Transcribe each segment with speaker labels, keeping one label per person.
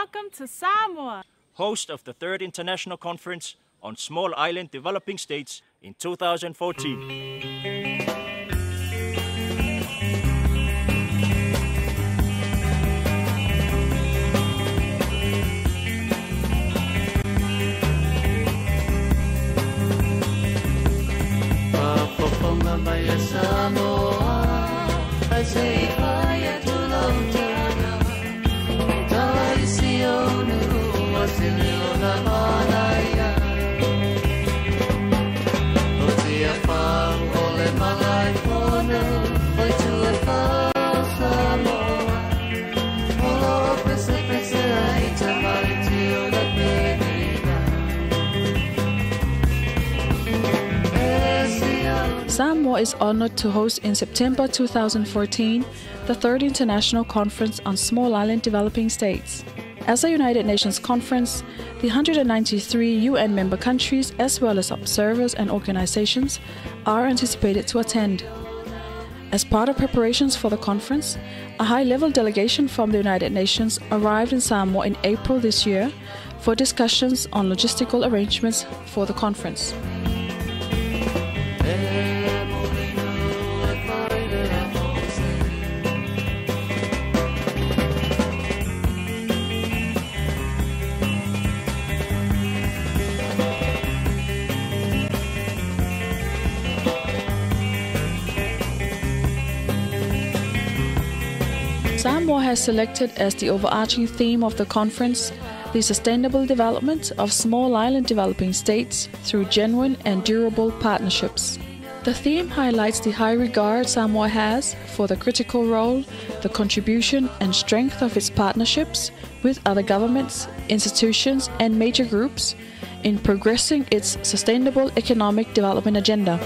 Speaker 1: welcome to Samoa,
Speaker 2: host of the 3rd International Conference on Small Island Developing States in 2014.
Speaker 3: Samoa, I say hi to Lotana. Taisionu, Wasilona Malaya. Otia Pang, Ole Malay Pono, Oitua Samoa. Olo Pese Pese, Aita Maritio, the
Speaker 4: Samoa is honored to host in September 2014 the 3rd International Conference on Small Island Developing States. As a United Nations conference, the 193 UN member countries as well as observers and organizations are anticipated to attend. As part of preparations for the conference, a high-level delegation from the United Nations arrived in Samoa in April this year for discussions on logistical arrangements for the conference. Samoa has selected as the overarching theme of the conference the sustainable development of small island developing states through genuine and durable partnerships. The theme highlights the high regard Samoa has for the critical role, the contribution and strength of its partnerships with other governments, institutions and major groups in progressing its sustainable economic development agenda.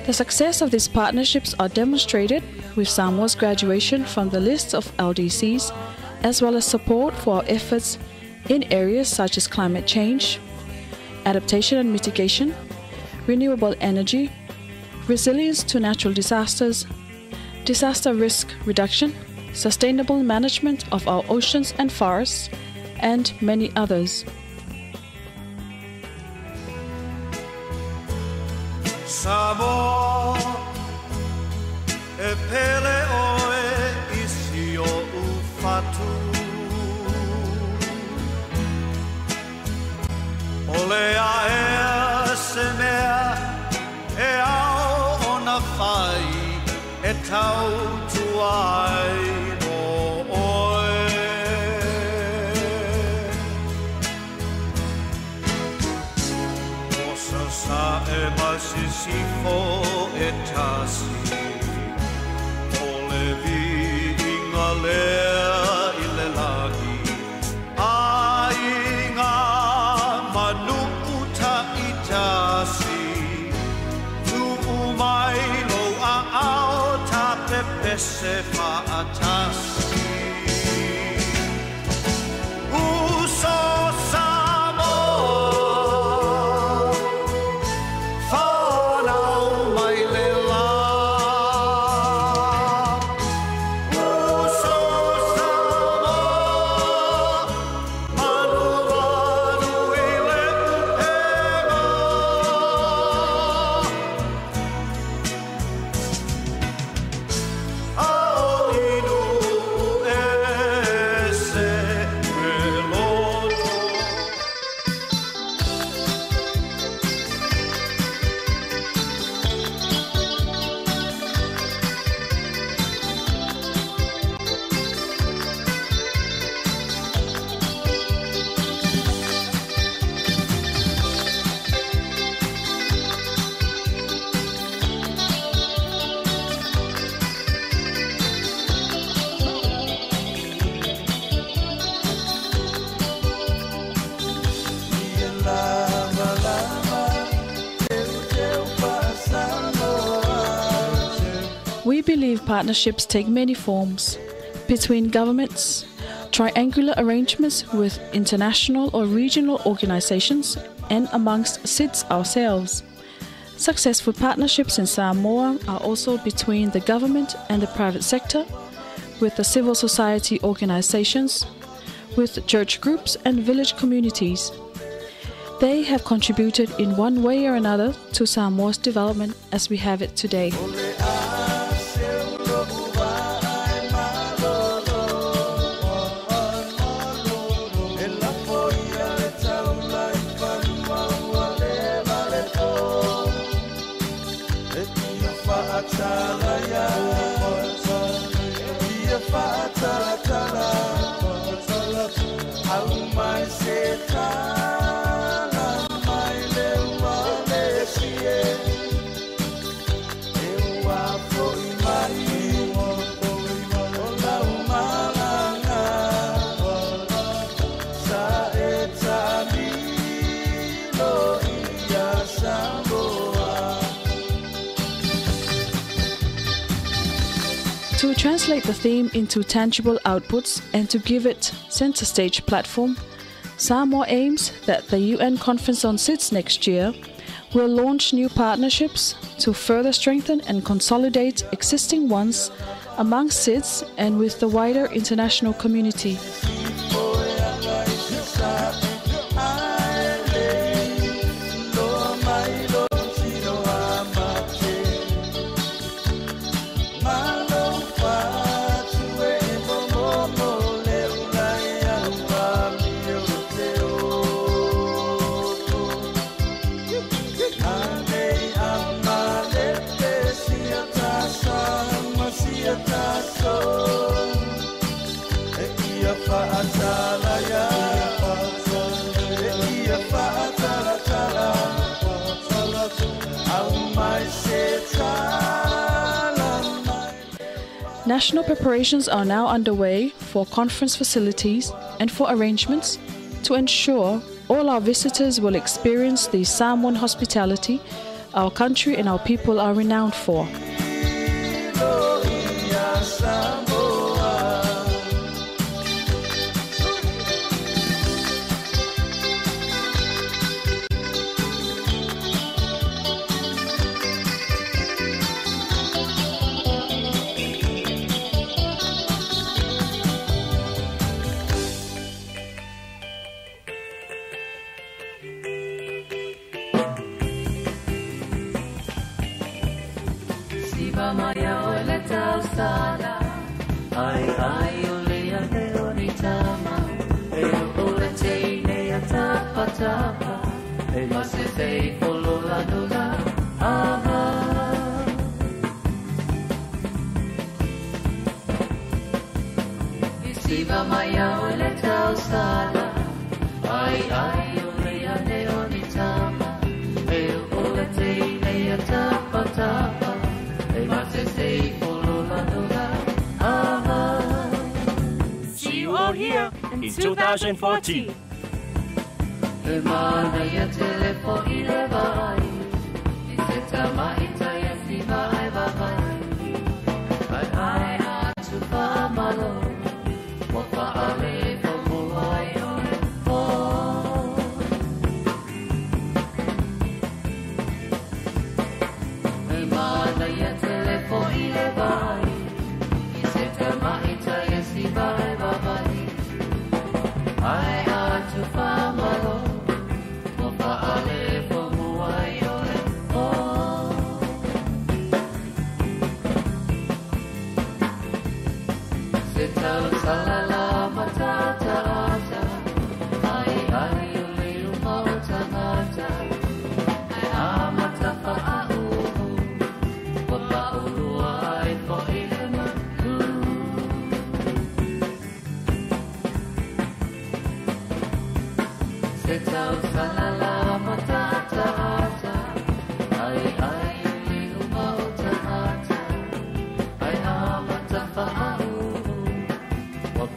Speaker 4: The success of these partnerships are demonstrated with Samoa's graduation from the list of LDCs, as well as support for our efforts in areas such as climate change, adaptation and mitigation, renewable energy, resilience to natural disasters, disaster risk reduction, sustainable management of our oceans and forests, and many others.
Speaker 5: Samoa, e pele oe isi o ufatu. Ole a ea se mea, e ao o na whai, e tau tuai no oe. Osa sa e masisifo e tasi, ole vi inga lea i le lagi, a inga manu uta i tasi, tu umai lo a ao ta pepe se fa a tasi.
Speaker 4: believe partnerships take many forms between governments, triangular arrangements with international or regional organizations, and amongst SIDS ourselves. Successful partnerships in Samoa are also between the government and the private sector, with the civil society organizations, with church groups and village communities. They have contributed in one way or another to Samoa's development as we have it today. To translate the theme into tangible outputs and to give it center stage platform, Samoa aims that the UN Conference on SIDS next year will launch new partnerships to further strengthen and consolidate existing ones among SIDS and with the wider international community. National preparations are now underway for conference facilities and for arrangements to ensure all our visitors will experience the Samoan hospitality our country and our people are renowned for.
Speaker 2: See you all here in 2014.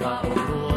Speaker 3: Waka